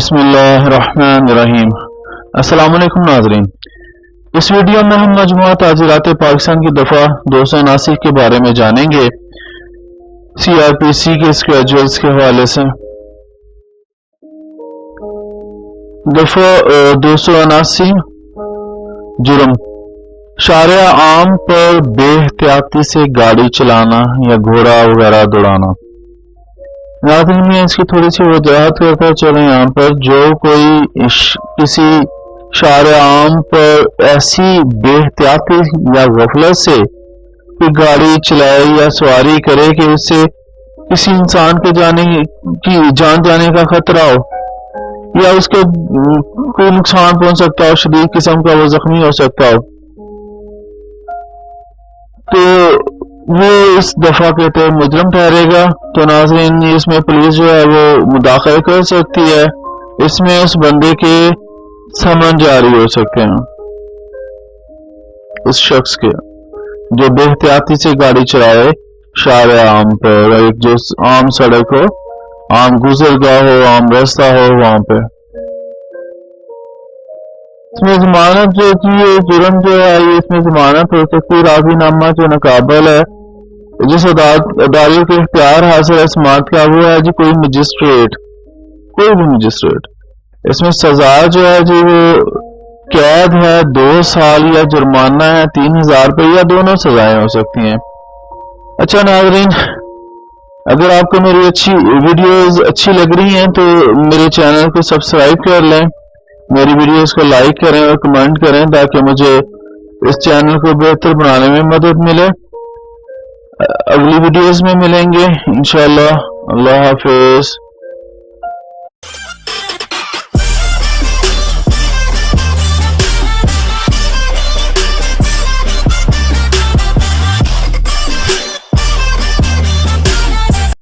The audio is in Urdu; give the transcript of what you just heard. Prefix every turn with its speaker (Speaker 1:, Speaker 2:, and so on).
Speaker 1: بسم اللہ الرحمن الرحیم۔ السلام علیکم ناظرین، اس ویڈیو میں ہم مجموعہ تعزیرات پاکستان کی دفعہ 279 کے بارے میں جانیں گے سی آر پی سی کے اسکیجولز کے حوالے سے۔ دفعہ 279 جرم شارع عام پر بے احتیاطی سے گاڑی چلانا یا گھوڑا وغیرہ دوڑانا۔ ناظرین میں اس کی تھوڑی سی وضاحت کرتا چلیں یہاں پر جو کوئی کسی شارع عام پر ایسی بے احتیاطی یا غفلت سے کوئی گاڑی چلائے یا سواری کرے کہ اس سے کسی انسان کے جان جانے کا خطرہ ہو یا اس کو کوئی نقصان پہنچ سکتا ہو، شدید قسم کا وہ زخمی ہو سکتا ہو، تو وہ اس دفعہ کے تحت مجرم ٹھہرے گا۔ تو ناظرین اس میں پولیس جو ہے وہ مداخلت کر سکتی ہے، اس میں اس بندے کے سمن جاری ہو سکتے ہیں، اس شخص کے جو بے احتیاطی سے گاڑی چلائے شارع عام پر، ایک جو عام سڑک ہو، عام گزرگاہ ہو، عام راستہ ہو، وہاں پہ اس میں ضمانت جو ہے جرم جو ہے اس میں ضمانت ہو سکتی، راضی نامہ جو ناقابل ہے جس عدالت کے اختیار حاصل ہے سماعت کا، وہ ہے جی کوئی مجسٹریٹ، کوئی بھی مجسٹریٹ۔ اس میں سزا جو ہے جی وہ قید ہے 2 سال یا جرمانہ ہے 3000 روپے یا دونوں سزائیں ہو سکتی ہیں۔ اچھا ناظرین، اگر آپ کو میری ویڈیوز اچھی لگ رہی ہیں تو میرے چینل کو سبسکرائب کر لیں، میری ویڈیوز کو لائک کریں اور کمنٹ کریں تاکہ مجھے اس چینل کو بہتر بنانے میں مدد ملے۔ اگلی ویڈیوز میں ملیں گے انشاءاللہ۔ اللہ حافظ۔